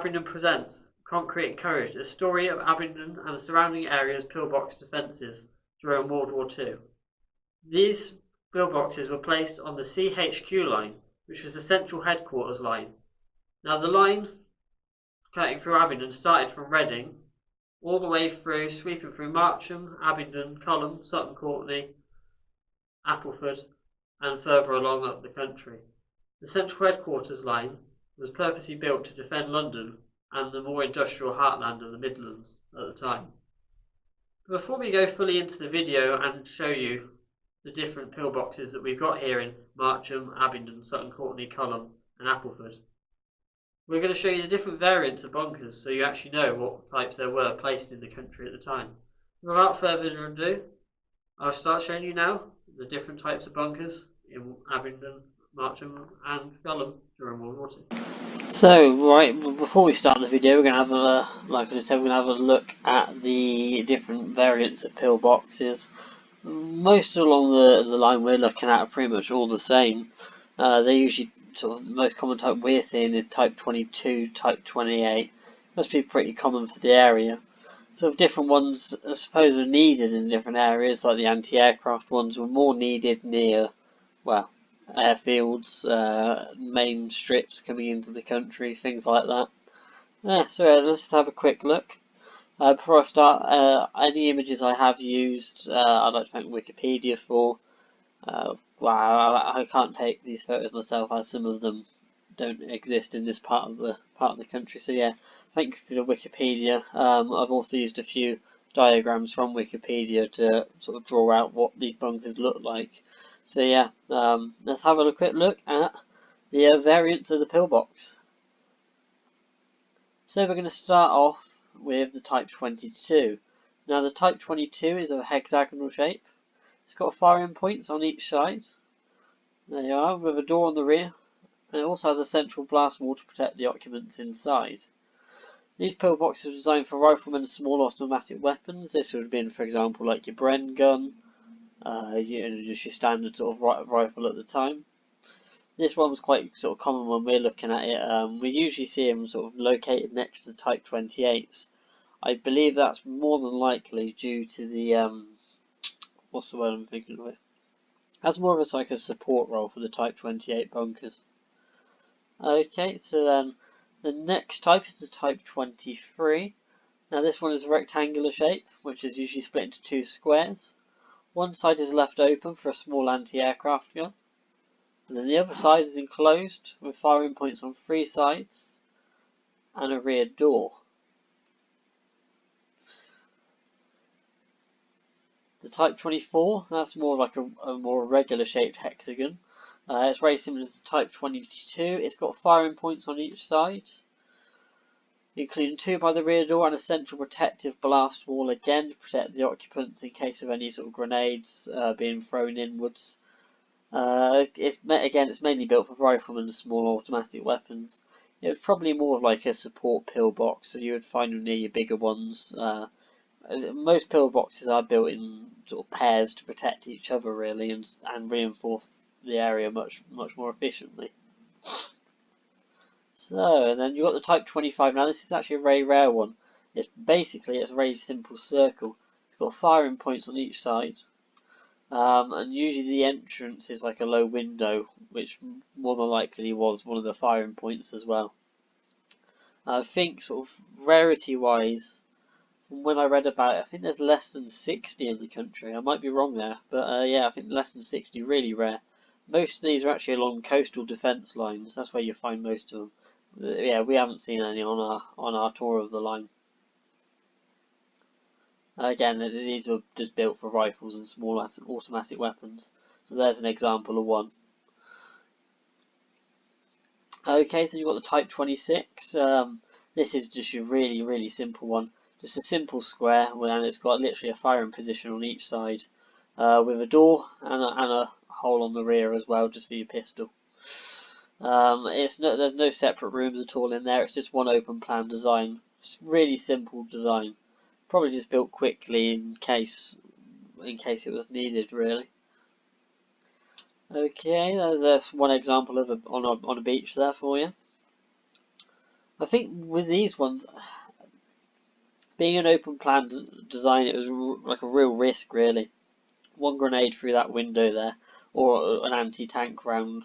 Abingdon Presents Concrete and Courage, a story of Abingdon and the surrounding area's pillbox defences during World War II. These pillboxes were placed on the CHQ line, which was the central headquarters line. Now the line cutting through Abingdon started from Reading all the way through, sweeping through Marcham, Abingdon, Cullen, Sutton Courtenay, Appleford, and further along up the country. The central headquarters line was purposely built to defend London and the more industrial heartland of the Midlands at the time. But before we go fully into the video and show you the different pillboxes that we've got here in Marcham, Abingdon, Sutton Courtenay, Cullen and Appleford, we're going to show you the different variants of bunkers so you actually know what types there were placed in the country at the time. Without further ado, I'll start showing you now the different types of bunkers in Abingdon, Marcham and Cullen during World War II. So, right, before we start the video, we're going to have like I just said, we're going to have a look at the different variants of pillboxes. Most along the line we're looking at are pretty much all the same. They're usually sort of the most common type we're seeing is type 22, type 28. Must be pretty common for the area. Sort of different ones, I suppose, are needed in different areas, like the anti-aircraft ones were more needed near, well, airfields, main strips coming into the country, things like that. So let's just have a quick look. Before I start, any images I have used, I'd like to thank Wikipedia for. I can't take these photos myself, as some of them don't exist in this part of the country. So yeah, thank you for the Wikipedia. I've also used a few diagrams from Wikipedia to sort of draw out what these bunkers look like. So yeah, let's have a quick look at the variants of the pillbox. So we're going to start off with the Type 22. Now the Type 22 is of a hexagonal shape. It's got firing points on each side. There you are, with a door on the rear. And it also has a central blast wall to protect the occupants inside. These pillboxes are designed for riflemen and small automatic weapons. This would have been, for example, like your Bren gun, just your standard sort of rifle at the time. This one was quite sort of common when we're looking at it. We usually see them sort of located next to the Type 28s. I believe that's more than likely due to the what's the word I'm thinking of it? That's more of a support role for the Type 28 bunkers. Okay, so then the next type is the Type 23. Now this one is a rectangular shape, which is usually split into two squares. One side is left open for a small anti-aircraft gun, and then the other side is enclosed with firing points on three sides and a rear door. The Type 24, that's more like a more regular shaped hexagon. It's very similar to the Type 22. It's got firing points on each side, including two by the rear door and a central protective blast wall, again to protect the occupants in case of any sort of grenades being thrown inwards. It's mainly built for riflemen and small automatic weapons. It was probably more of like a support pillbox, so you would find them near your bigger ones. Most pillboxes are built in sort of pairs to protect each other really, and reinforce the area much more efficiently. So, and then you've got the Type 25. Now this is actually a very rare one. It's a very simple circle. It's got firing points on each side, and usually the entrance is like a low window, which more than likely was one of the firing points as well. I think sort of rarity wise, from when I read about it, I think there's less than 60 in the country. I might be wrong there, but yeah, I think less than 60, really rare. Most of these are actually along coastal defence lines. That's where you find most of them. Yeah, we haven't seen any on our tour of the line. Again, these were just built for rifles and small automatic weapons. So there's an example of one. Okay, so you've got the Type 26. This is just a really simple one. Just a simple square, and it's got literally a firing position on each side, with a door and a hole on the rear as well, just for your pistol. There's no separate rooms at all in there. It's just one open plan design. Just really simple design. Probably just built quickly in case it was needed, really. Okay, there's one example of on a beach there for you. I think with these ones, being an open plan design, it was like a real risk, really. One grenade through that window there, or an anti-tank round.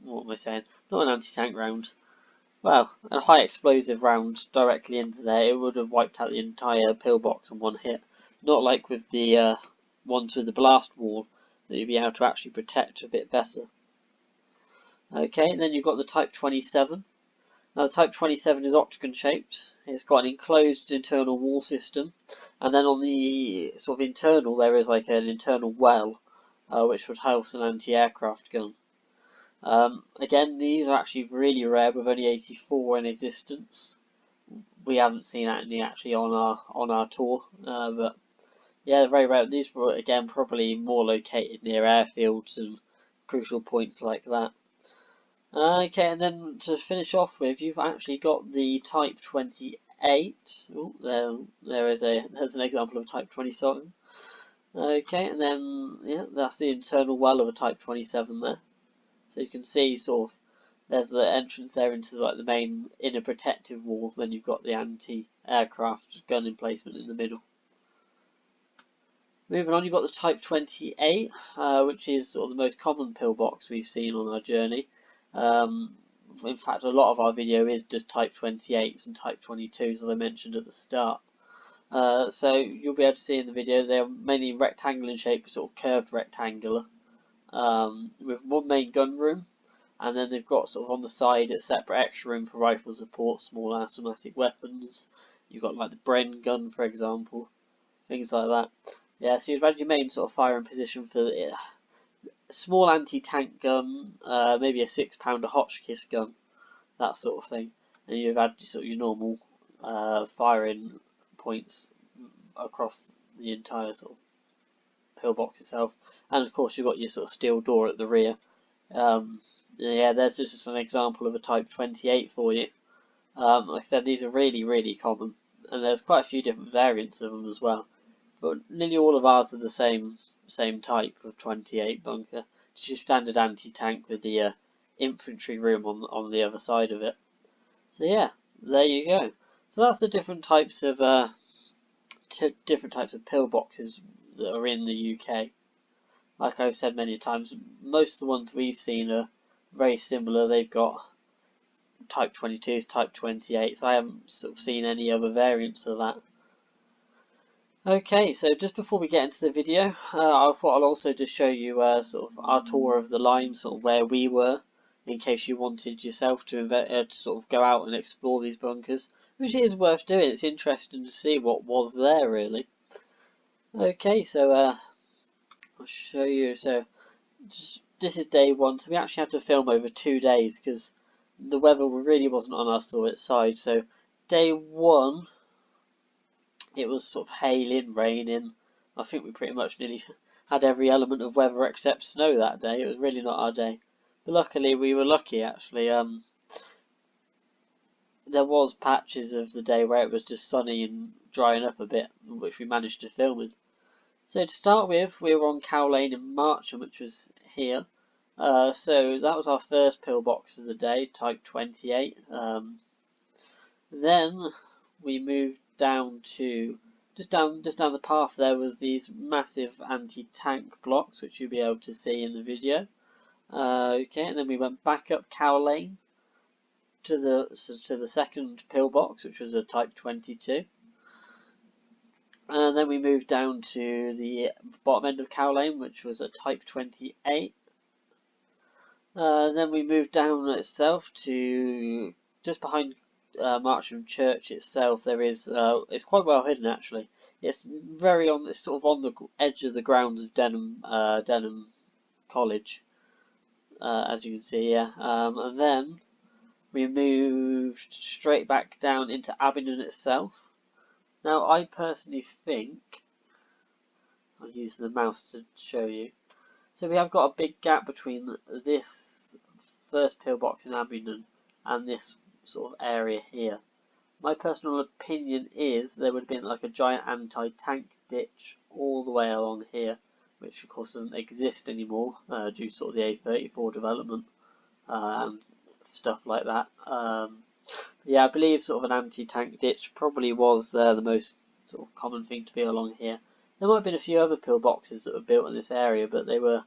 What am I saying? Not an anti-tank round. Well, a high explosive round directly into there, it would have wiped out the entire pillbox in one hit. Not like with the ones with the blast wall, that you'd be able to actually protect a bit better. Okay, and then you've got the Type 27. Now the Type 27 is octagon shaped. It's got an enclosed internal wall system, and then on the sort of internal there is like an internal well, which would house an anti-aircraft gun. Again, these are actually really rare, with only 84 in existence. We haven't seen any actually on our tour, but yeah, very rare. These were again probably more located near airfields and crucial points like that. Okay, and then to finish off with, you've actually got the Type 28. Oh, there's an example of a Type 27. Okay, and then yeah, that's the internal well of a Type 27 there. So you can see sort of there's the entrance there into like the main inner protective wall. Then you've got the anti-aircraft gun emplacement in the middle. Moving on, you've got the Type 28, which is sort of the most common pillbox we've seen on our journey. In fact, a lot of our video is just Type 28s and Type 22s, as I mentioned at the start. So you'll be able to see in the video they're mainly rectangular in shape, sort of curved rectangular, with one main gun room, and then they've got sort of on the side a separate extra room for rifle support, small automatic weapons. You've got like the Bren gun, for example, things like that. Yeah, so you've had your main sort of firing position for the small anti-tank gun, maybe a 6-pounder Hotchkiss gun, that sort of thing. And you've had sort of your normal firing points across the entire sort of pillbox itself. And of course you've got your sort of steel door at the rear. Yeah, there's just an example of a Type 28 for you. Like I said, these are really, really common. And there's quite a few different variants of them as well. But nearly all of ours are the same type of 28 bunker. Just your standard anti-tank with the infantry room on the other side of it. So yeah, there you go. So that's the different types of pillboxes that are in the UK. Like I've said many times, most of the ones we've seen are very similar. They've got Type 22s, Type 28s. I haven't sort of seen any other variants of that. Okay, so just before we get into the video, I thought I'll also just show you sort of our tour of the line, sort of where we were, in case you wanted yourself to sort of go out and explore these bunkers, which is worth doing. It's interesting to see what was there, really. Okay, so I'll show you. So this is day one, so we actually had to film over 2 days because the weather really wasn't on our side. So day one, it was sort of hailing, raining. I think we pretty much nearly had every element of weather except snow that day. It was really not our day. But luckily, we were lucky actually. There was patches of the day where it was just sunny and drying up a bit, which we managed to film in. So to start with, we were on Cow Lane in Marcham, which was here. So that was our first pillbox of the day, Type 28. Then we moved down to just down the path. There was these massive anti-tank blocks, which you'll be able to see in the video. Okay, and then we went back up Cow Lane to the second pillbox, which was a Type 22. And then we moved down to the bottom end of Cow Lane, which was a Type 28. Then we moved down itself to just behind Marcham Church itself. There is it's quite well hidden actually. It's sort of on the edge of the grounds of Denham College, as you can see. Yeah, and then we moved straight back down into Abingdon itself. Now, I personally think I'll use the mouse to show you. So we have got a big gap between this first pillbox in Abingdon and this sort of area here. My personal opinion is there would have been like a giant anti-tank ditch all the way along here, which of course doesn't exist anymore due to sort of the A34 development and stuff like that. Yeah, I believe sort of an anti-tank ditch probably was the most sort of common thing to be along here. There might have been a few other pillboxes that were built in this area, but they were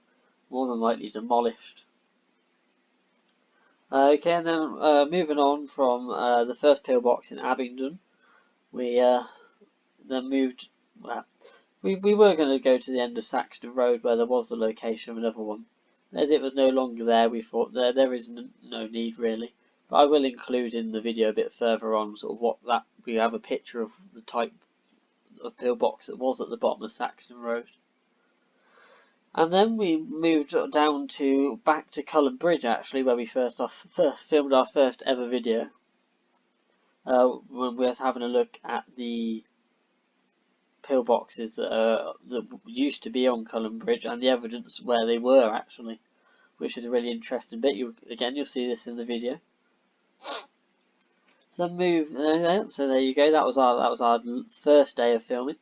more than likely demolished. Okay, and then moving on from the first pillbox in Abingdon, we then moved. Well, we were going to go to the end of Saxton Road where there was the location of another one. As it was no longer there, we thought there is no need really. But I will include in the video a bit further on sort of what that we have a picture of the type of pillbox that was at the bottom of Saxton Road. And then we moved down to back to Cullen Bridge actually, where we first filmed our first ever video. When we were having a look at the pillboxes that used to be on Cullen Bridge and the evidence where they were actually, which is a really interesting bit. You'll see this in the video. So so there you go. That was our first day of filming,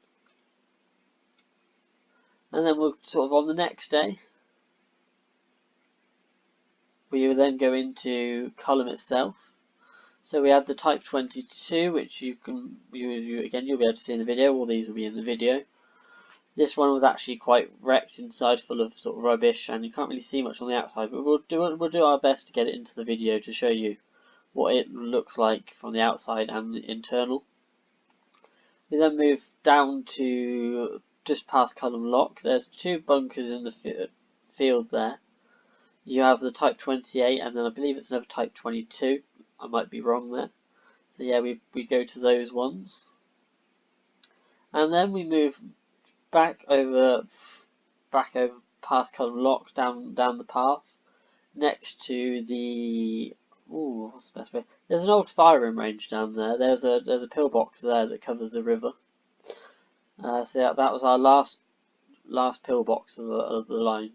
and then we'll sort of on the next day we will then go into Cullen itself. So we had the Type 22, which again you'll be able to see in the video. All these will be in the video. This one was actually quite wrecked inside, full of sort of rubbish, and you can't really see much on the outside. But we'll do our best to get it into the video to show you what it looks like from the outside and the internal. We then move down to just past Cullen Lock. There's two bunkers in the field there. You have the Type 28, and then I believe it's another Type 22. I might be wrong there. So yeah, we go to those ones, and then we move back over past Cullen Lock down the path next to the what's the best way? There's an old firing range down there. There's a pillbox there that covers the river. So that was our last pillbox of the line.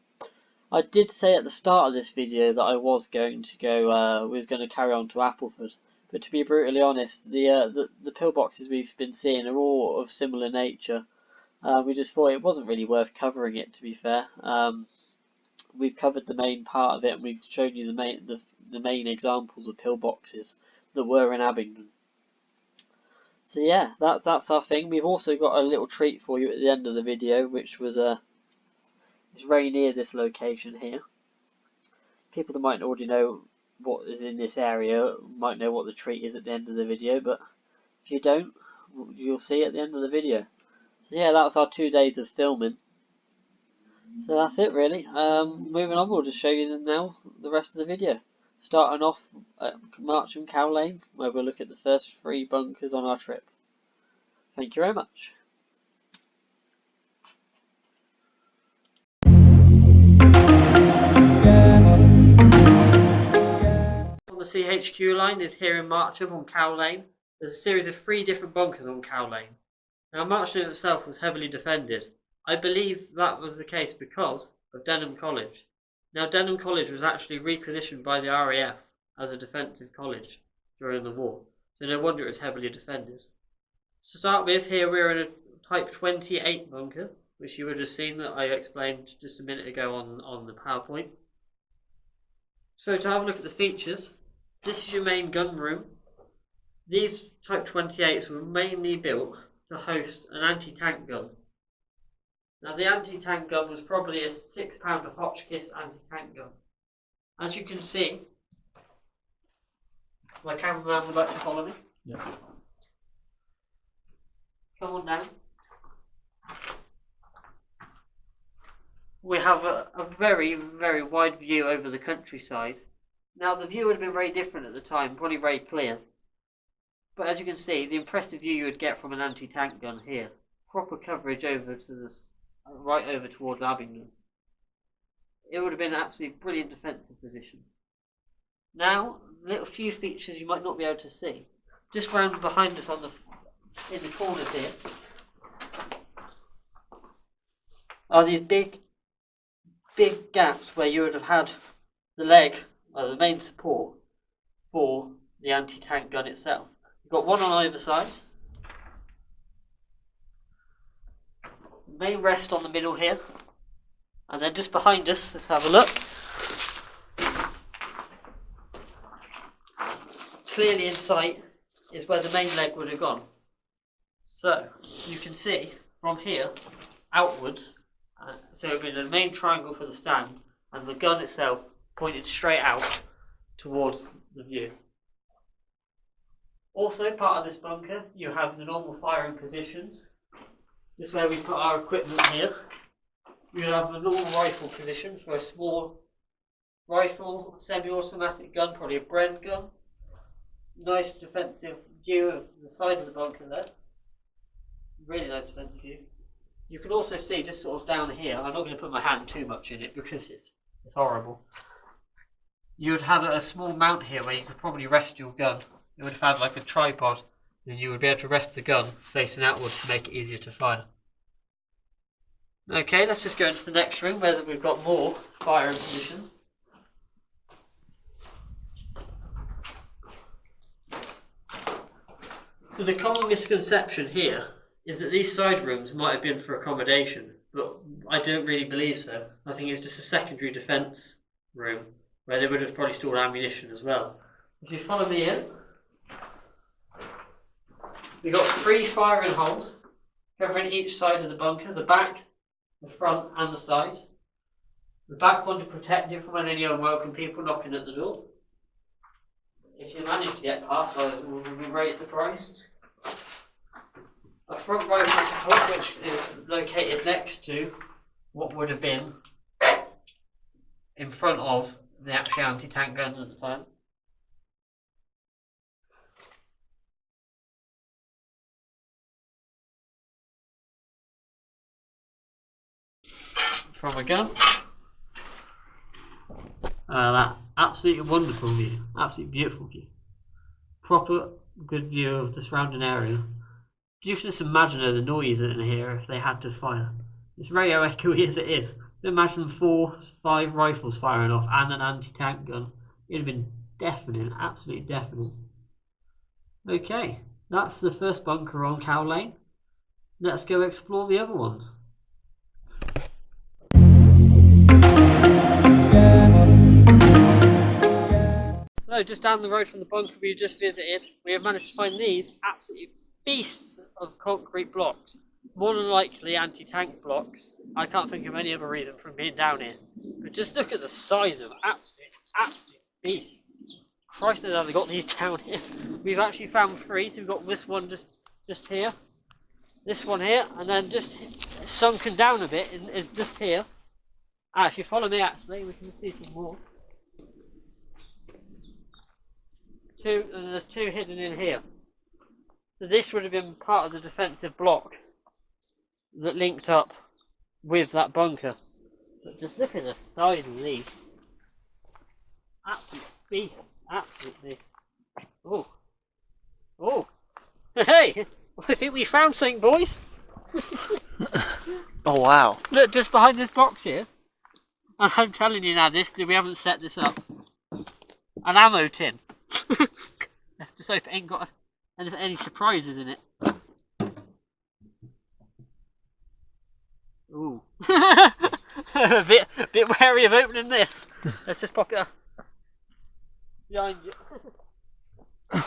I did say at the start of this video that I was going to go, was going to carry on to Appleford, but to be brutally honest, the pillboxes we've been seeing are all of similar nature. We just thought it wasn't really worth covering it. To be fair, we've covered the main part of it, and we've shown you the main examples of pillboxes that were in Abingdon. So yeah, that's our thing. We've also got a little treat for you at the end of the video, which was it's very near this location here. People that might already know what is in this area might know what the treat is at the end of the video, but if you don't, you'll see at the end of the video. So yeah, that was our 2 days of filming. So that's it really. Moving on, we'll just show you now the rest of the video. Starting off at Marcham Cow Lane, where we'll look at the first 3 bunkers on our trip. Thank you very much. On the CHQ line is here in Marcham on Cow Lane. There's a series of 3 different bunkers on Cow Lane. Now Marcham itself was heavily defended. I believe that was the case because of Denham College. Now Denham College was actually repositioned by the RAF as a defensive college during the war, so no wonder it was heavily defended. To start with, here we're in a Type 28 bunker, which you would have seen that I explained just a minute ago on the PowerPoint. So to have a look at the features, this is your main gun room. These Type 28s were mainly built to host an anti-tank gun. Now the anti-tank gun was probably a 6-pounder Hotchkiss anti-tank gun. As you can see, my cameraman would like to follow me. Yeah. Come on down. We have a very, very wide view over the countryside. Now the view would have been very different at the time, probably very clear. But as you can see, the impressive view you would get from an anti-tank gun here. Proper coverage over to this, right over towards Abingdon. It would have been an absolutely brilliant defensive position. Now, little few features you might not be able to see. Just round behind us in the corners here are these big gaps where you would have had the leg, or the main support for the anti-tank gun itself. You've got one on either side. Main rest on the middle here, and then just behind us, let's have a look. clearly in sight is where the main leg would have gone. So you can see from here outwards, so it would be the main triangle for the stand, and the gun itself pointed straight out towards the view. Also, part of this bunker, you have the normal firing positions. This is where we put our equipment here. You have the normal rifle position for a small rifle, semi-automatic gun, probably a Bren gun. Nice defensive view of the side of the bunker there. Really nice defensive view. You can also see just sort of down here, I'm not going to put my hand too much in it because it's horrible. You would have a small mount here where you could probably rest your gun. You would have had like a tripod, and you would be able to rest the gun facing outwards to make it easier to fire. Okay, let's just go into the next room where we've got more firing position. So the common misconception here is that these side rooms might have been for accommodation, but I don't really believe so. I think it's just a secondary defence room where they would have probably stored ammunition as well. If you follow me in, we've got 3 firing holes covering each side of the bunker, the back, the front and the side. The back one to protect it from any unwelcome people knocking at the door. If you manage to get past, I will be very surprised. A front rifle support which is located next to what would have been in front of the actual anti-tank gun at the time. From a gun. That absolutely wonderful view, absolutely beautiful view. Proper good view of the surrounding area. You can just imagine the noise in here if they had to fire. It's very echoey as it is. So imagine 4, 5 rifles firing off and an anti-tank gun. It would have been deafening, absolutely deafening. Okay, that's the first bunker on Cow Lane. Let's go explore the other ones. So just down the road from the bunker we just visited, we have managed to find these absolutely beasts of concrete blocks. More than likely anti-tank blocks. I can't think of any other reason for being down here. But just look at the size of absolute beast. Christ knows how they got these down here. We've actually found 3, so we've got this one just here. This one here, and then just sunken down a bit is just here. If you follow me actually, we can see some more. And there's 2 hidden in here. So this would have been part of the defensive block that linked up with that bunker. But just look at the size of these. Absolute beast. Absolutely. Oh. Oh. Hey! I think we found something, boys. Oh wow. Look, just behind this box here. And I'm telling you now, we haven't set this up. An ammo tin. Let's just hope it ain't got any surprises in it. Ooh. a bit wary of opening this. Let's just pop it up behind you.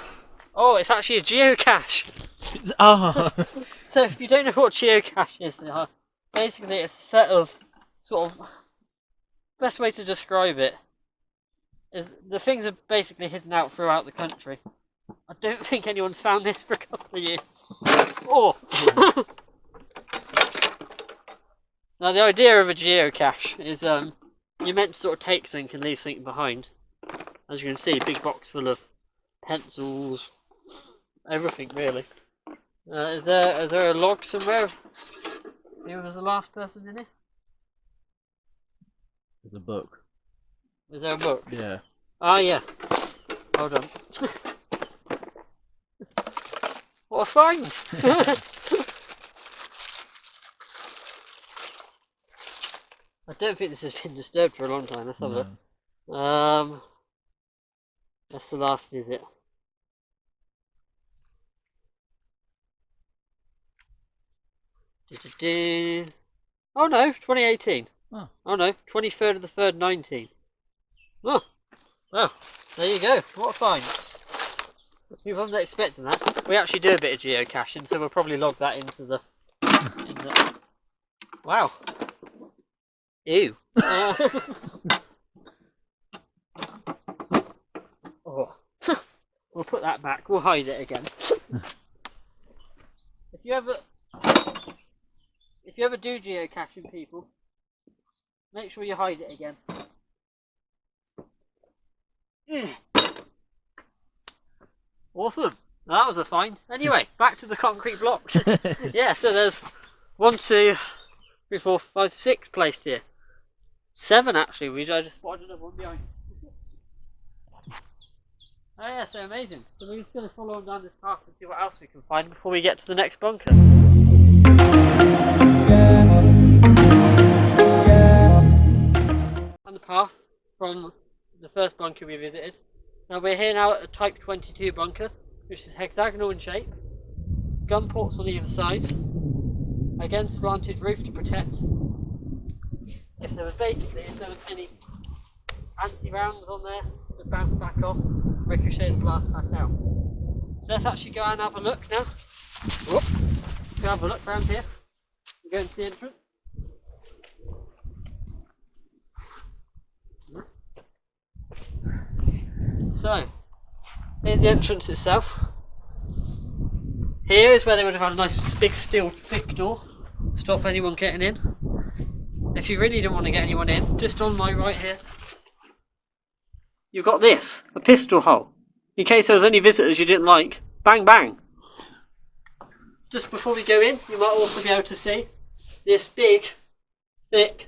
Oh, it's actually a geocache. Oh. So if you don't know what geocache is, basically it's a set of sort of, best way to describe it is the things are basically hidden out throughout the country. I don't think anyone's found this for a couple of years. Oh! Now the idea of a geocache is you're meant to sort of take something and leave something behind. As you can see, a big box full of pencils, everything really. Is there a log somewhere? Who was the last person in here? There's a book. Is there a book? Yeah. Ah, yeah. Hold on. What a find! I don't think this has been disturbed for a long time. Let's have a look. That's the last visit. Oh no, 2018. Oh no, 23rd of the 3rd, 19. Oh, well, there you go. What a find. You wasn't expecting that. We actually do a bit of geocaching, so we'll probably log that into the... Wow. Ew. Oh. We'll put that back. We'll hide it again. If you ever do geocaching, people, make sure you hide it again. Awesome. That was a find. Anyway, back to the concrete blocks. Yeah, so there's 1, 2, 3, 4, 5, 6 placed here. 7 actually. We just spotted another one behind. Oh yeah, so amazing. So we're just going to follow on down this path and see what else we can find before we get to the next bunker. On the path from the first bunker we visited. Now we're here now at a Type 22 bunker, which is hexagonal in shape. Gun ports on either side. Again, slanted roof to protect. If there was any anti-rounds on there, would bounce back off, ricochet and blast back out. So let's actually go and have a look now. Whoop. Go have a look around here. We go into the entrance. So, here's the entrance itself. Here is where they would have had a nice big steel thick door, stop anyone getting in. If you really don't want to get anyone in, just on my right here, you've got this, a pistol hole. In case there was any visitors you didn't like, bang bang. Just before we go in, you might also be able to see this big, thick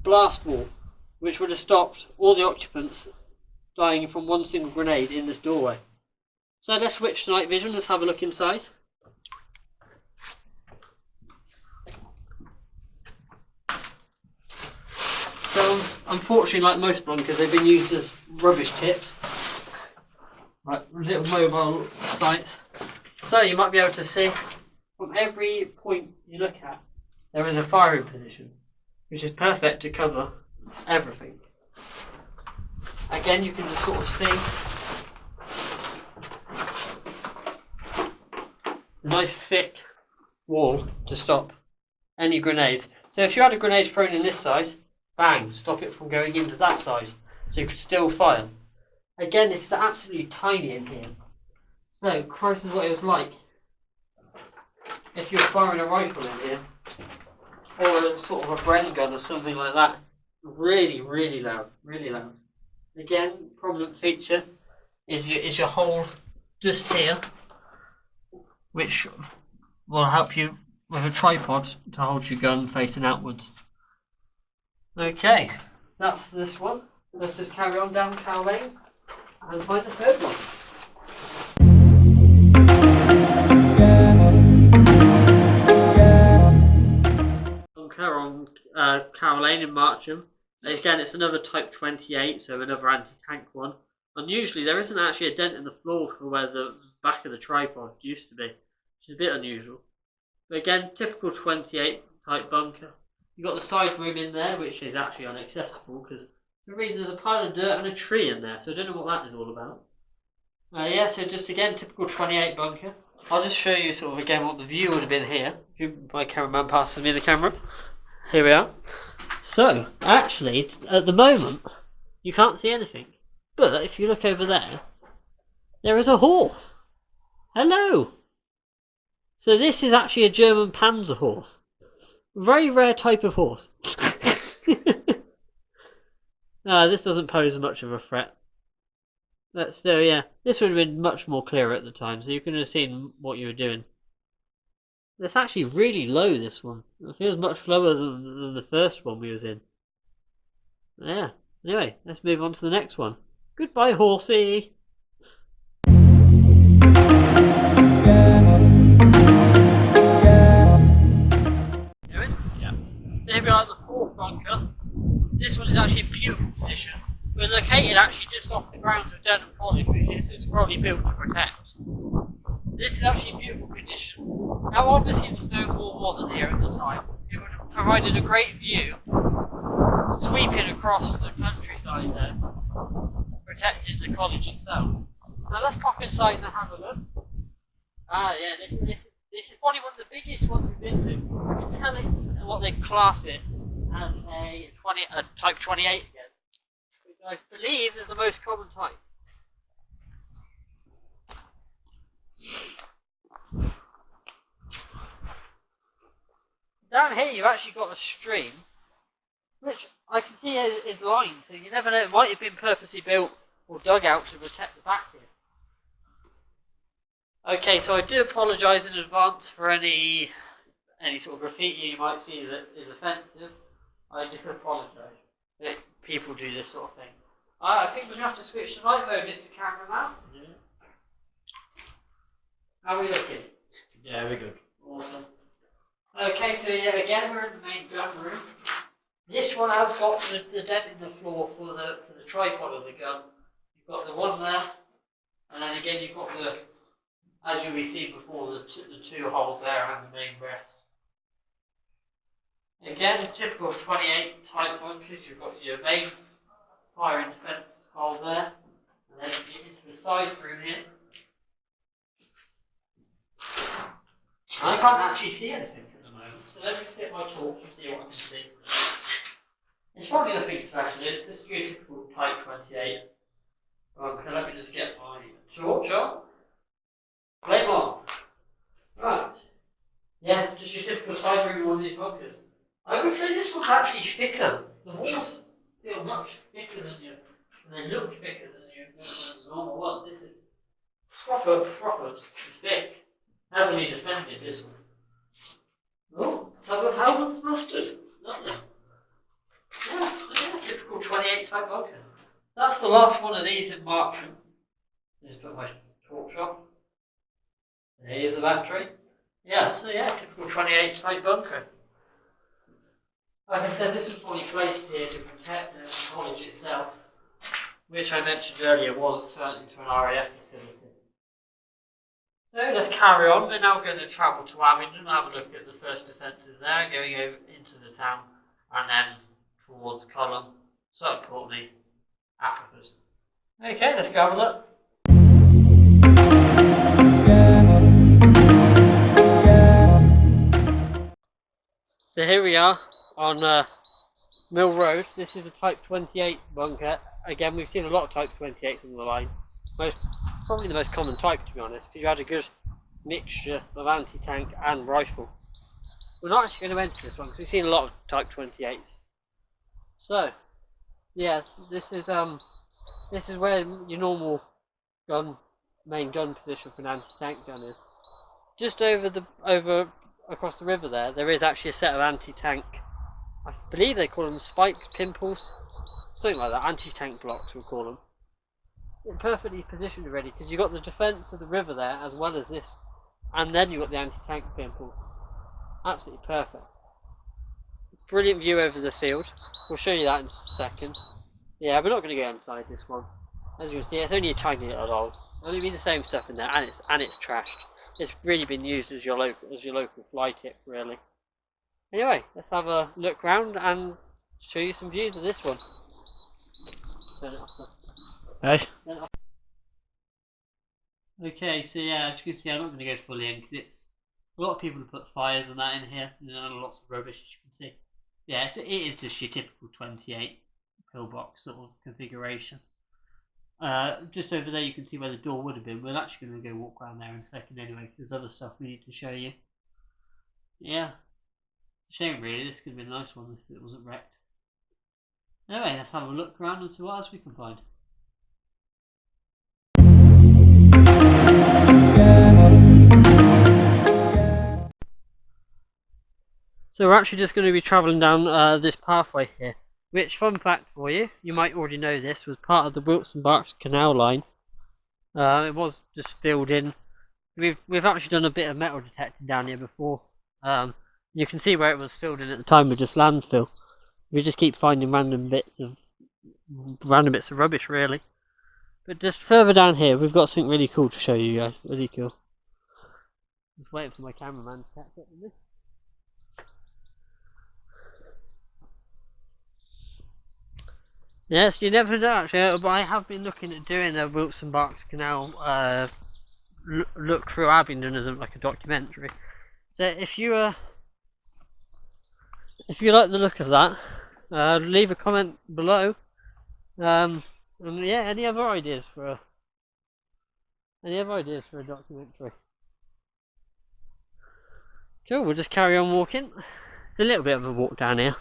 blast wall, which would have stopped all the occupants dying from one single grenade in this doorway. So let's switch to night vision, let's have a look inside. So unfortunately, like most bunkers, they've been used as rubbish tips. Right, little mobile sites. So you might be able to see from every point you look at, there is a firing position, which is perfect to cover everything. Again, you can just sort of see a nice thick wall to stop any grenades. So if you had a grenade thrown in this side, bang, stop it from going into that side, so you could still fire. Again, this is absolutely tiny in here. So, Christ is what it was like if you're firing a rifle in here, or a sort of a Bren gun or something like that. Really, really loud, really loud. Again, prominent feature is your hole just here, which will help you with a tripod to hold your gun facing outwards. Okay, that's this one. Let's just carry on down Cow Lane and find the third one. Bunker on Cow Lane in Marcham. Again, it's another Type 28, so another anti-tank one. Unusually, there isn't actually a dent in the floor for where the back of the tripod used to be, which is a bit unusual. But again, typical 28 type bunker. You've got the side room in there, which is actually inaccessible because for some reason there's a pile of dirt and a tree in there, so I don't know what that is all about. Yeah, so just again, typical 28 bunker. I'll just show you sort of again what the view would have been here. My cameraman passes me the camera. Here we are. So, actually, at the moment, you can't see anything. But if you look over there, there is a horse. Hello! So this is actually a German Panzer horse. Very rare type of horse. This doesn't pose much of a threat. But still, yeah, this would have been much more clear at the time, so you could have seen what you were doing. It's actually really low, this one. It feels much lower than the first one we was in. Yeah, anyway, let's move on to the next one. Goodbye, horsey! Yeah. So here we are at the fourth bunker. This one is actually in beautiful condition. We're located actually just off the grounds of Denham College, which is probably built to protect. This is actually in beautiful condition. Now obviously the stone wall wasn't here at the time. It would have provided a great view, sweeping across the countryside there, protecting the college itself. Now let's pop inside and have a look. Ah, yeah, this is probably one of the biggest ones we've been to. I can tell it's what they class it as a Type 28 again, which I believe is the most common type. Down here you've actually got a stream, which I can see is lined, so you never know, it might have been purposely built or dug out to protect the back here. Okay, so I do apologise in advance for any sort of graffiti you might see that is offensive. I do apologise. People do this sort of thing. I think we're going to have to switch to night mode, Mr. Cameraman. Yeah. How are we looking? Yeah, we're good. Awesome. Okay, so yeah, again we're in the main gun room. This one has got the dent in the floor for the tripod of the gun. You've got the one there, and then again you've got the, as you'll be seeing before, the two holes there and the main rest. Again, typical 28 type bunkers, you've got your main fire and defence hole there, and then you get into the side room here. I can't actually see anything at the moment, so let me just get my torch and see what I can see. It's probably nothing special, it's just your typical Type 28. Okay, let me just get my torch on. Flame on. Right. Yeah, just your typical side room on these bunkers. I would say this one's actually thicker. The walls feel much thicker than you, and they look thicker than the normal ones. This is proper thick. Heavily defended, this one. Oh, type of Howland's mustard. Lovely. Yeah, so yeah, typical 28 type bunker. That's the last one of these in Marksham. Just put my torch on. Here's the battery. Yeah, so yeah, typical 28 type bunker. Like I said, this was probably placed here to protect the college itself, which I mentioned earlier was turned into an RAF facility. So let's carry on. We're now going to travel to Abingdon and have a look at the first defences there, going over into the town and then towards Cullen, Sutton Courtenay, Applecross. Okay, let's go have a look. So here we are on Mill Road. This is a Type 28 bunker. Again, we've seen a lot of Type 28s on the line. Probably the most common type, to be honest, because you had a good mixture of anti-tank and rifle. We're not actually going to enter this one because we've seen a lot of Type 28s. So, yeah, this is where your normal main gun position for an anti-tank gun is. Just across the river there is actually a set of anti-tank. I believe they call them spikes, pimples, something like that. Anti-tank blocks, we'll call them. They're perfectly positioned already because you've got the defence of the river there as well as this, and then you've got the anti-tank pimples. Absolutely perfect. Brilliant view over the field. We'll show you that in just a second. Yeah, we're not going to go inside this one. As you can see, it's only a tiny little hole. Only been the same stuff in there, and it's trashed. It's really been used as your local fly tip, really. Anyway, let's have a look round and show you some views of this one. Turn it off. Hey. Okay, so yeah, as you can see, I'm not going to go fully in because it's a lot of people have put fires and that in here, and lots of rubbish, as you can see. Yeah, it is just your typical 28 pillbox sort of configuration. Just over there, you can see where the door would have been. We're actually going to go walk around there in a second anyway, because there's other stuff we need to show you. Yeah, it's a shame really. This could have been a nice one if it wasn't wrecked. Anyway, let's have a look around and see what else we can find. So we're actually just going to be travelling down this pathway here, which, fun fact for you, you might already know this, was part of the Wilson Berks canal line. It was just filled in. We've actually done a bit of metal detecting down here before. You can see where it was filled in at the time with just landfill. We just keep finding random bits of rubbish, really. But just further down here, we've got something really cool to show you guys. Really cool. Just waiting for my cameraman to catch up with me. Yes, you never know actually, but I have been looking at doing a Wilson Barks Canal look through Abingdon as like a documentary. So if you like the look of that, leave a comment below. And yeah, any other ideas for a documentary? Cool, we'll just carry on walking. It's a little bit of a walk down here.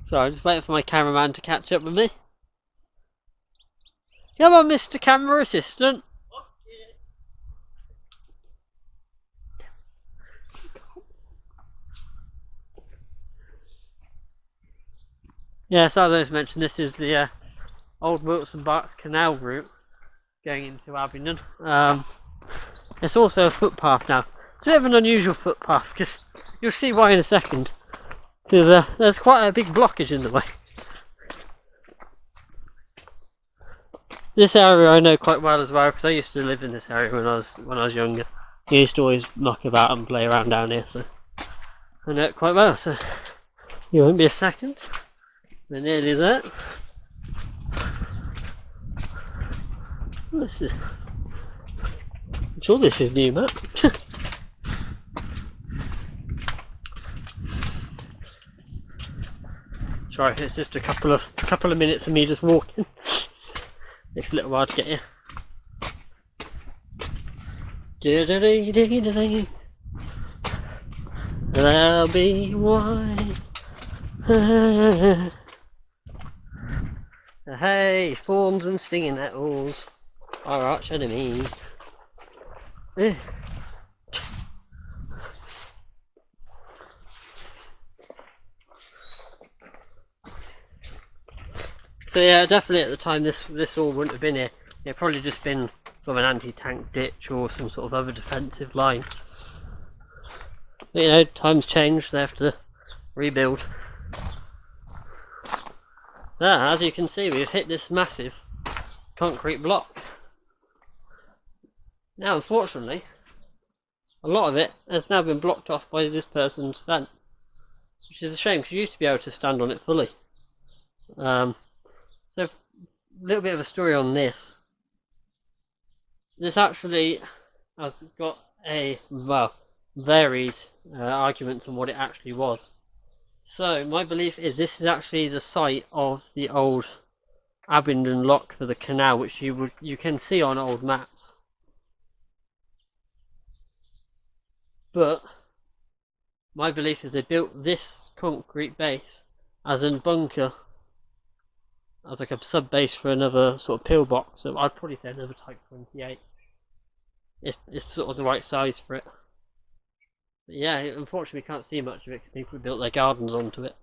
So I'm just waiting for my cameraman to catch up with me. Come on, Mr. Camera Assistant. Yeah, so as I was mentioned, this is the old Wilson Barks Canal route going into Abingdon. It's also a footpath now. It's a bit of an unusual footpath because you'll see why in a second. There's quite a big blockage in the way. This area I know quite well as well because I used to live in this area when I was younger. I used to always knock about and play around down here, so I know it quite well. So you won't be a second. We're nearly there. I'm sure this is new map. Sorry, it's just a couple of minutes of me just walking. Takes a little while to get here. There'll be wine. Hey, thorns and stinging nettles, our arch enemy. So yeah, definitely at the time this all wouldn't have been here. It'd probably just been sort of an anti-tank ditch or some sort of other defensive line. But, you know, times change, they have to rebuild. As you can see, we've hit this massive concrete block. Now, unfortunately, a lot of it has now been blocked off by this person's fence, which is a shame because you used to be able to stand on it fully. So, a little bit of a story on this. This actually has got varied arguments on what it actually was. So, my belief is this is actually the site of the old Abingdon lock for the canal, which you can see on old maps. But my belief is they built this concrete base as a bunker, as like a sub base for another sort of pillbox. So I'd probably say another Type 28. It's sort of the right size for it. But yeah, unfortunately we can't see much of it because people built their gardens onto it,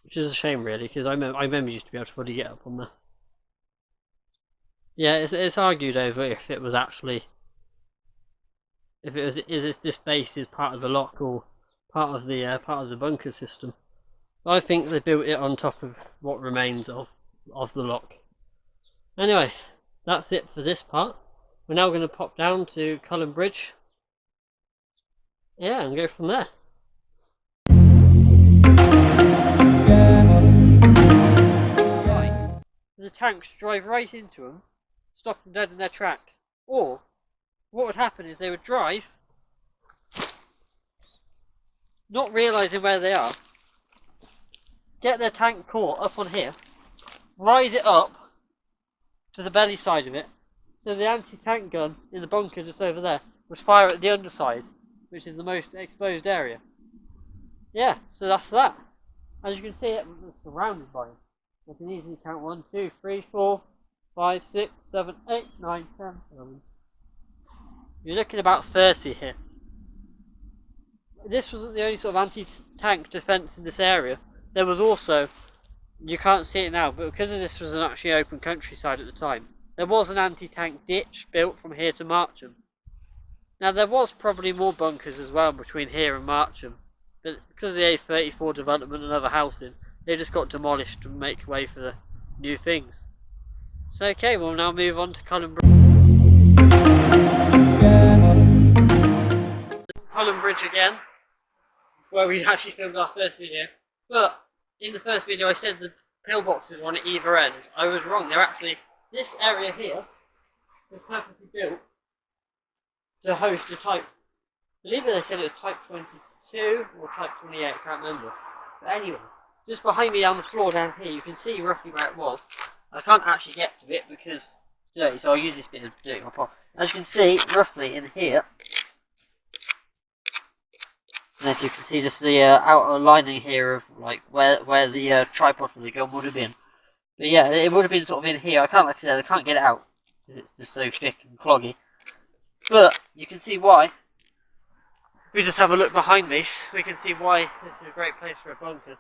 which is a shame really, because I remember you used to be able to fully get up on there. Yeah, it's argued over if it was actually, if this base is part of the lock or part of the bunker system. But I think they built it on top of what remains of the lock. Anyway, that's it for this part. We're now going to pop down to Cullen Bridge. Yeah, and go from there. The tanks drive right into them, stop them dead in their tracks. Or, what would happen is they would drive, not realising where they are, get their tank caught up on here, rise it up to the belly side of it, so the anti-tank gun in the bunker just over there would fire at the underside, which is the most exposed area. Yeah, so that's that. As you can see, it's surrounded by them. You can easily count 1, 2, 3, 4, 5, 6, 7, 8, 9, 10, 11. You're looking about 30 here. This wasn't the only sort of anti-tank defence in this area. There was also, you can't see it now, but because this was an actually open countryside at the time, there was an anti-tank ditch built from here to Marcham. Now there was probably more bunkers as well between here and Marcham, but because of the A34 development and other housing, they just got demolished to make way for the new things. So okay, we'll now move on to Cullen Bridge. Cullen Bridge again, where we actually filmed our first video. But in the first video I said the pillboxes were on either end. I was wrong, they're actually, this area here was purposely built to host a type, I believe they said it was type 22 or type 28, I can't remember. But anyway, just behind me on the floor down here, you can see roughly where it was. I can't actually get to it because it's dirty, so I'll use this bit of dirty my pot. As you can see, roughly in here, and if you can see just the outer lining here of like where the tripod for the gun would have been. But yeah, it would have been sort of in here. I can't, like I said, I can't get it out because it's just so thick and cloggy. But you can see why. If we just have a look behind me, we can see why this is a great place for a bunker.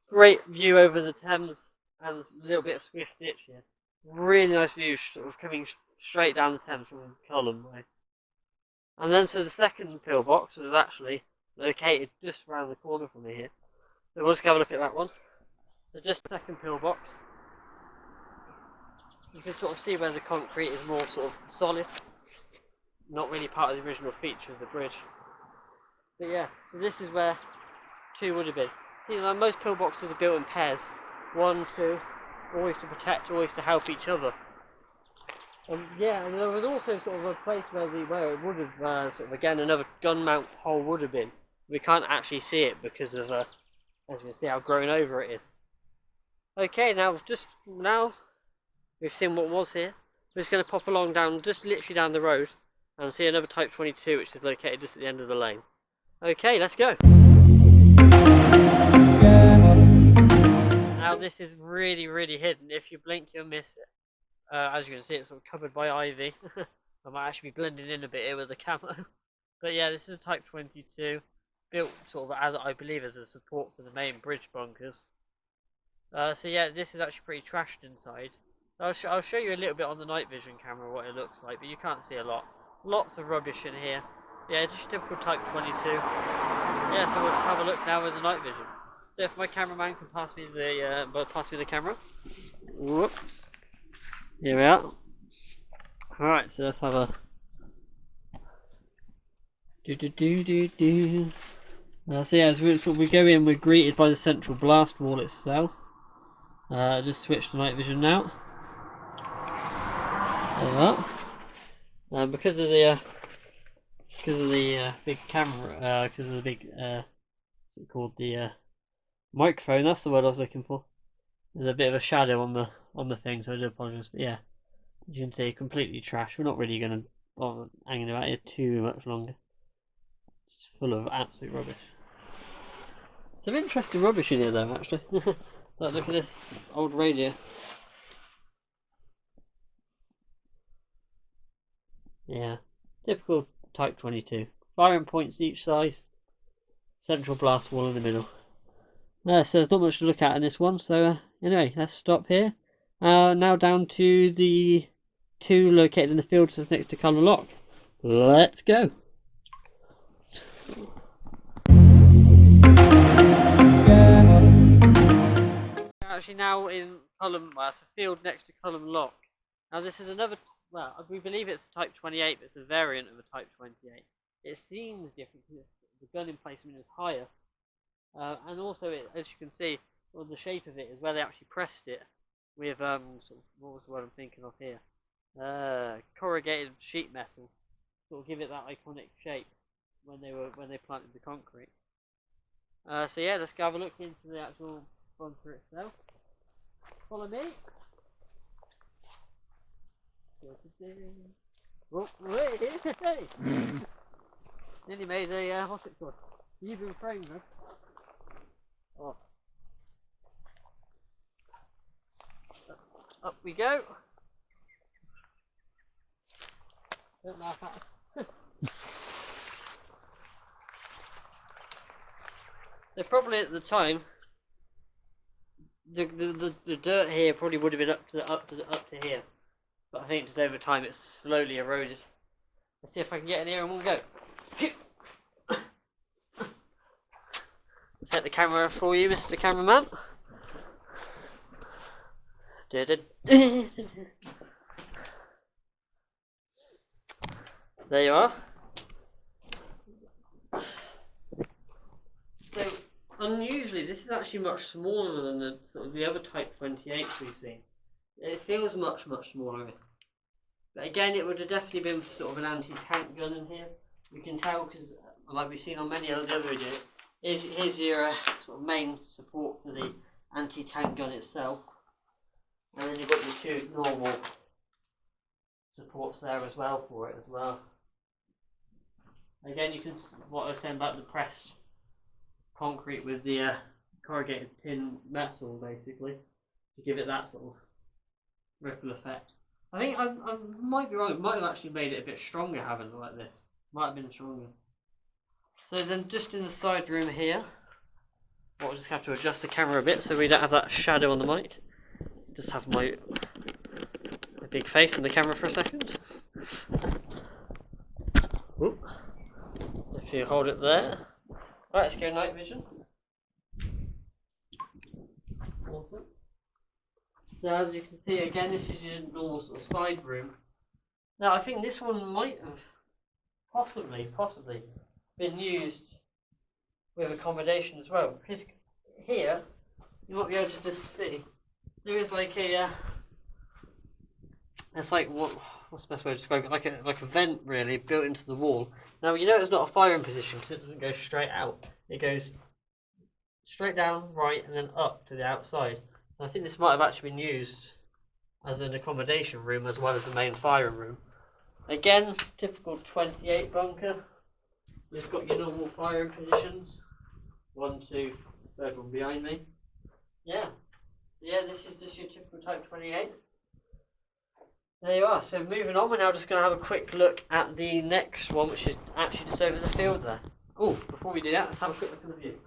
Great view over the Thames and a little bit of Swift Ditch here. Really nice view, sort of coming straight down the Thames from Cullen way. And then so the second pillbox was actually located just around the corner from me here. So we'll just have a look at that one. So just the second pillbox. You can sort of see where the concrete is more sort of solid. Not really part of the original feature of the bridge. But yeah, so this is where two would have been. See, now most pillboxes are built in pairs. 1, 2, always to protect, always to help each other. Yeah, and there was also sort of a place where it would have, sort of again, another gun mount hole would have been. We can't actually see it because of, as you can see how grown over it is. Okay, now we've seen what was here. We're just going to pop along down, just literally down the road, and see another Type 22, which is located just at the end of the lane. Okay, let's go. Now this is really, really hidden. If you blink, you'll miss it. As you can see, it's sort of covered by ivy. I might actually be blending in a bit here with the camo. But yeah, this is a Type 22, built sort of as I believe as a support for the main bridge bunkers. So yeah, this is actually pretty trashed inside. I'll show you a little bit on the night vision camera what it looks like, but you can't see a lot. Lots of rubbish in here. Yeah, just typical Type 22. Yeah, so we'll just have a look now with the night vision. So if my cameraman can pass me the camera. Whoop. Here we are. Alright, so let's have a so yeah, as we go in, we're greeted by the central blast wall itself. Just switch to night vision now. There we are. Because of the big camera, because of the big what's it called, the microphone. That's the word I was looking for. There's a bit of a shadow on the thing, so I do apologise. But yeah, as you can see, completely trash. We're not really going to bother hanging about here too much longer. It's full of absolute rubbish. Some interesting rubbish in here though, actually. Like, look at this old radio. Yeah, typical Type 22. Firing points each side. Central blast wall in the middle. So there's not much to look at in this one, so anyway, let's stop here. Now down to the two located in the fields just next to Cullen Lock. Let's go. Actually now in Cullen, well, it's a field next to Cullen Lock. Now this is another, well, we believe it's a Type 28, but it's a variant of a Type 28. It seems different because the gun emplacement is higher. And also, as you can see, well, the shape of it is where they actually pressed it with sort of, what was the word I'm thinking of here? Corrugated sheet metal, sort of give it that iconic shape when they planted the concrete. So yeah, let's go have a look into the actual bunker itself. Follow me. Oh, hey! Nearly made a what's it called? Even frame, man. Oh. Up we go. Don't laugh at it. So probably at the time, the dirt here probably would have been up to here, but I think just over time it's slowly eroded. Let's see if I can get in here in one go. Set the camera for you, Mr. Cameraman. There you are. unusually, this is actually much smaller than the sort of the other Type 28s we've seen. It feels much smaller. But again, it would have definitely been sort of an anti-tank gun in here. You can tell because, like we've seen on many of the other videos, here's your sort of main support for the anti-tank gun itself, and then you've got your two normal supports there as well for it as well. Again, you can, what I was saying about the pressed concrete with the corrugated tin metal, basically, to give it that sort of ripple effect. I think I might be wrong. It might have actually made it a bit stronger having it like this. Might have been stronger. So then, just in the side room here, I'll just have to adjust the camera a bit so we don't have that shadow on the mic. Just have my big face in the camera for a second. Oop. If you hold it there. Right, let's go night vision. Awesome. So as you can see, again, this is your normal sort of side room. Now, I think this one might have possibly been used with accommodation as well. Because here, you might be able to just see, there is like a, it's like, what's the best way to describe it? Like a vent, really, built into the wall. Now, you know it's not a firing position because it doesn't go straight out. It goes straight down, right, and then up to the outside. I think this might have actually been used as an accommodation room as well as the main firing room. Again, typical 28 bunker. It's got your normal firing positions. 1, 2, third one behind me. Yeah, this is just your typical Type 28. There you are. So moving on, we're now just going to have a quick look at the next one, which is actually just over the field there. Oh, before we do that, let's have a quick look at the view.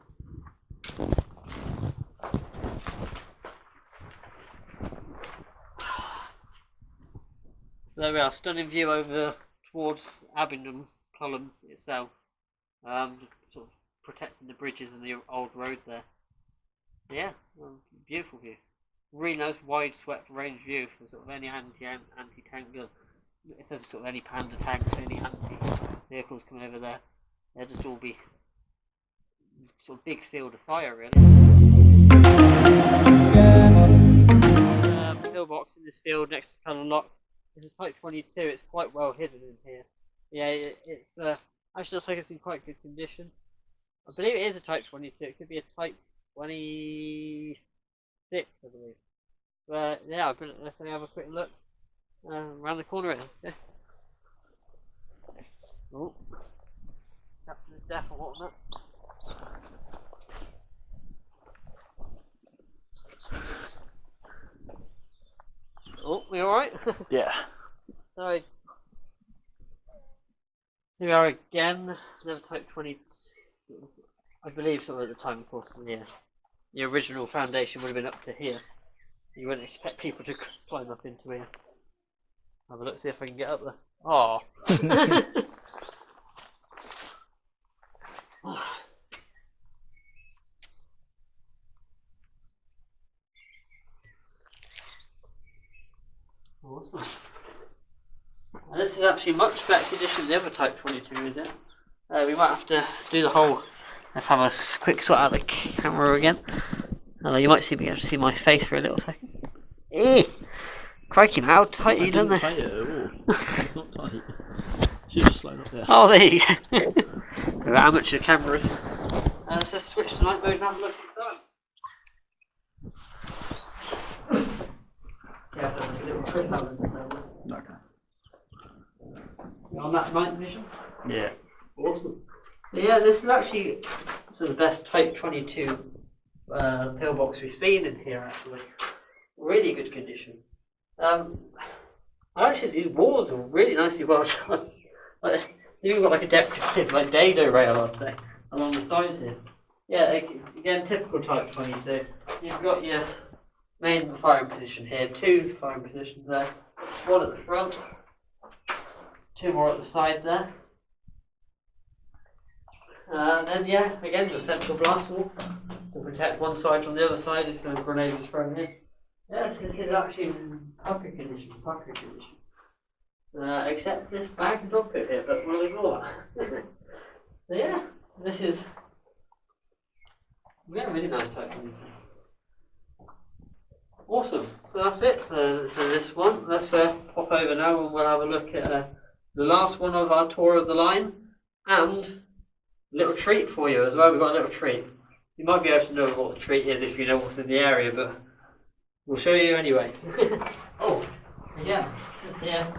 There we are, stunning view over towards Abingdon, Cullen itself, sort of protecting the bridges and the old road there. Yeah, beautiful view. Really nice wide swept range view for sort of any anti-tank gun. If there's sort of any panda tanks, any anti-vehicles coming over there, they'll just all be sort of big field of fire really. Pillbox in this field next to Cullen Lock. It's a Type 22, it's quite well hidden in here. Yeah, it's actually looks like it's in quite good condition. I believe it is a Type 22, it could be a Type 26, I believe. But yeah, let's have a quick look around the corner here. Yeah. Oh, Captain is deaf or whatnot. Oh, we alright? Yeah. Sorry. Here we are again, another Type 20, I believe sort of at the time, of course, the original foundation would have been up to here. You wouldn't expect people to climb up into here. Have a look, see if I can get up there. Oh. Awesome. And this is actually much better condition than the other Type 22, is it? We might have to do the whole. Let's have a quick sort out the camera again. You might be able to see my face for a little second. Crikey, how tight are you done there? It's not tight. Should just slide up there. Oh, there you go. They're amateur cameras. So let's switch to night mode and have a look inside. Yeah, I've done a little trip out inside. Okay. You on that night vision? Yeah. Awesome. But yeah, this is actually sort of the best Type 22 pillbox we've seen in here, actually. Really good condition. Actually, these walls are really nicely well done. Like, you've even got like a decorative like dado rail, I'd say, along the side here. Yeah, again, typical Type 22. You've got your main firing position here, 2 firing positions there, 1 at the front, 2 more at the side there. Then yeah, again your central blast wall to protect one side from the other side if a grenade was thrown in. Yeah, this is actually in pucker condition. Except this bag and dog pit here, but we'll ignore that. So yeah, this is Yeah, really nice type. Awesome. So that's it for this one. Let's pop over now and we'll have a look at the last one of our tour of the line and a little treat for you as well. We've got a little treat. You might be able to know what the treat is if you know what's in the area, but we'll show you anyway. Oh, yeah, just here.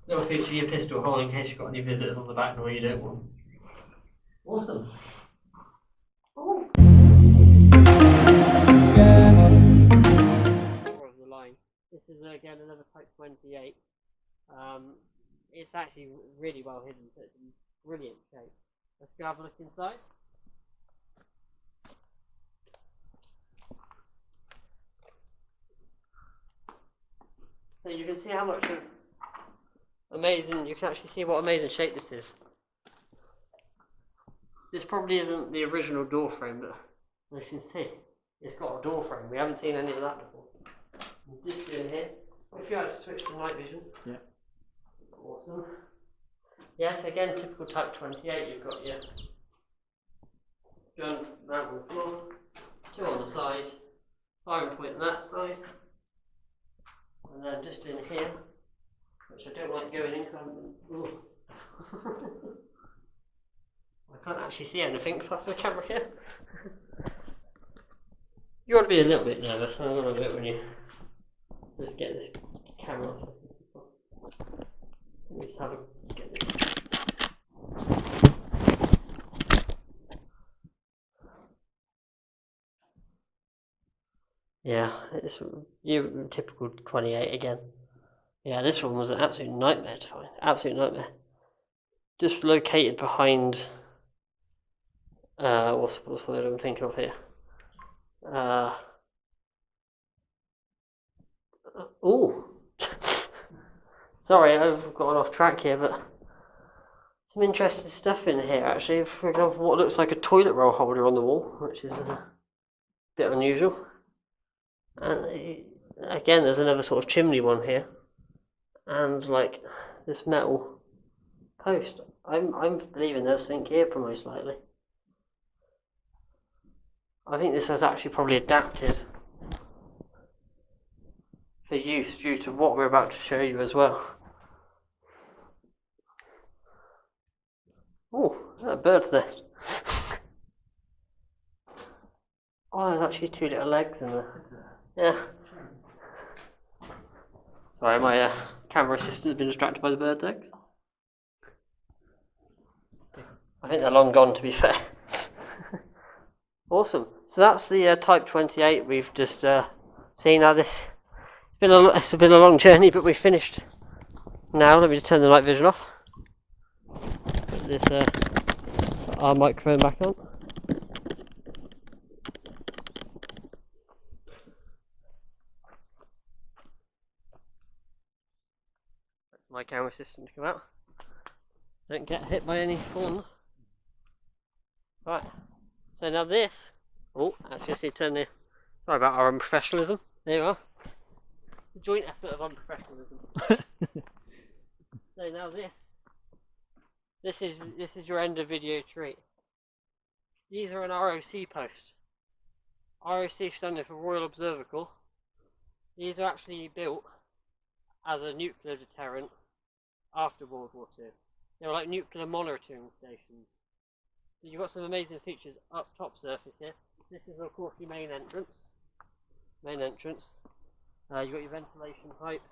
Little feature your pistol hole in case you've got any visitors on the back door you don't want. Awesome. Oh. Of the line. This is again another Type 28. It's actually really well hidden, so it's in brilliant shape. Let's go have a look inside. So you can see how much of amazing, you can actually see what amazing shape this is. This probably isn't the original door frame, but as you can see, it's got a door frame. We haven't seen any of that before. This in here, if you had to switch to night vision. Yeah. Awesome. Yes, again, typical Type 28, you've got your gun mount on the floor, two on the side, firing point on that side, and then just in here, which I don't like going in, I can't actually see anything plus the camera here. You ought to be a little bit nervous, a little bit when you just get this camera off. Let me just have a get this. Yeah, it's your typical 28 again. Yeah, this one was an absolute nightmare to find. Absolute nightmare. Just located behind. What's the word I'm thinking of here? Oh, sorry, I've gone off track here, but some interesting stuff in here actually. For example, what looks like a toilet roll holder on the wall, which is a bit unusual. And again, there's another sort of chimney one here, and like this metal post. I'm believing there's something here most likely. I think this was actually probably adapted for use due to what we're about to show you as well. Oh, a bird's nest. Oh, there's actually two little legs in there. Yeah. Sorry, my camera assistant has been distracted by the bird's eggs. I think they're long gone, to be fair. Awesome. So that's the Type 28 we've just seen. Now this it's been a long journey, but we finished. Now let me just turn the night vision off. Put this our microphone back on. That's my camera system to come out. Don't get hit by any thorns. Right. So now this. Oh, actually, just need to turn the. Sorry about our unprofessionalism. There you are. The joint effort of unprofessionalism. So now this is your end of video treat. These are an ROC post. ROC standing for Royal Observable. These are actually built as a nuclear deterrent after World War II. They were like nuclear monitoring stations. So you've got some amazing features up top surface here. This is of course your main entrance. You've got your ventilation pipe,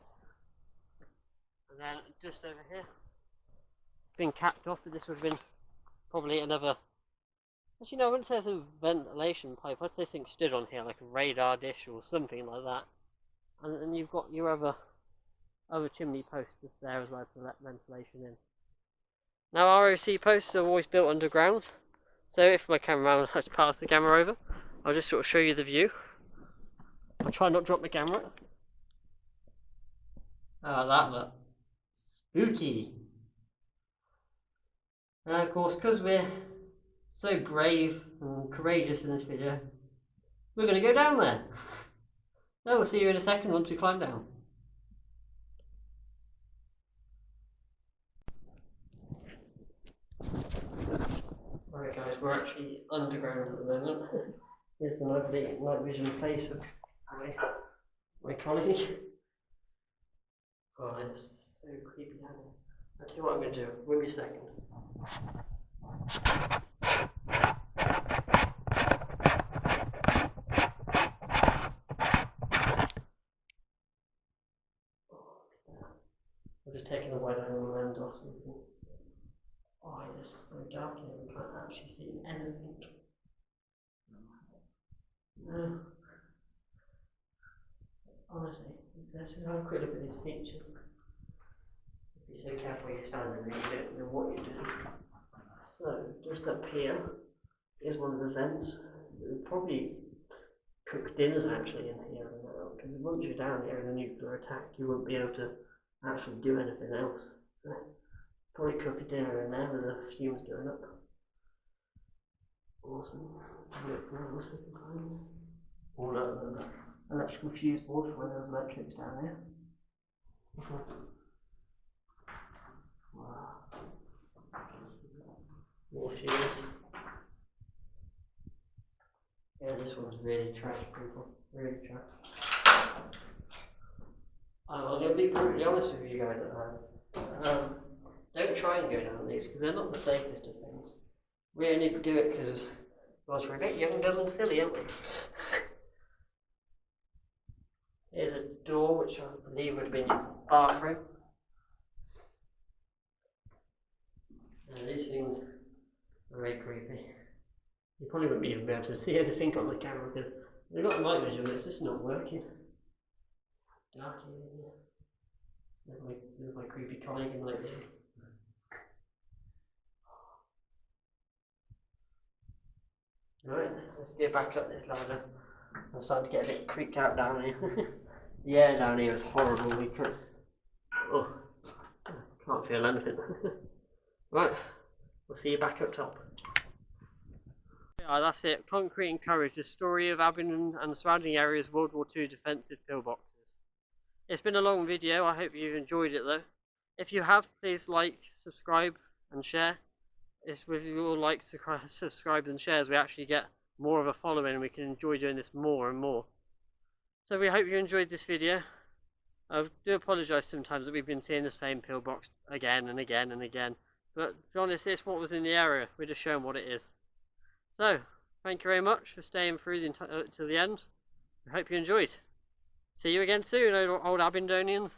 and then just over here, it's been capped off, but this would have been probably another. Actually, no, I wouldn't say it's a ventilation pipe. I'd say something stood on here, like a radar dish or something like that. And then you've got your other chimney posts just there as well to let ventilation in. Now, ROC posts are always built underground, so if my cameraman had to pass the camera over, I'll just sort of show you the view. I'll try not to drop the camera. That look. Spooky. And of course, because we're so brave and courageous in this video, we're going to go down there. So we'll see you in a second once we climb down. Alright guys, we're actually underground at the moment. Here's the lovely night vision face of my colleague. Oh, it's so creepy down here. I'll tell you what I'm going to do. Wait me a second. I'm just taking the wide angle lens off so we can. Oh, it is so dark here, we can't actually see anything. No. Honestly, let's have a quick look at these features. Be so careful where you're standing and you don't know what you're doing. So, just up here is one of the vents. We'll probably cook dinners actually in here now, because once you're down here in a nuclear attack, you won't be able to actually do anything else. So, probably cook a dinner in there with the fumes going up. Awesome. Let's have a look around the second time. Oh no, electrical fuse board for when there's electrics down there. Wow. More fuse. Yeah, this one's really trash, people. Really trash. I'm going to be brutally honest with you guys at home. Don't try and go down these because they're not the safest of things. We only do it because we're a bit young, dumb and silly, aren't we? Here's a door which I believe would have been your bathroom. And these things are very creepy. You probably wouldn't even be able to see anything on the camera because they've got night vision but it's just not working. Dark in here. There's my creepy colleague in night vision. Right, let's get back up this ladder. I'm starting to get a bit creeped out down here. The air down here is horrible because can't feel anything. Right, we'll see you back up top. That's it. Concrete and Courage, the story of Abingdon and the surrounding areas World War II defensive pillboxes. It's been a long video, I hope you've enjoyed it though. If you have, please like, subscribe and share. It's with your likes, subscribe and shares we actually get more of a following and we can enjoy doing this more and more. So we hope you enjoyed this video. I do apologise sometimes that we've been seeing the same pillbox again and again and again. But to be honest, it's what was in the area. We're just showing what it is. So, thank you very much for staying through to the end. I hope you enjoyed. See you again soon, old Abingdonians.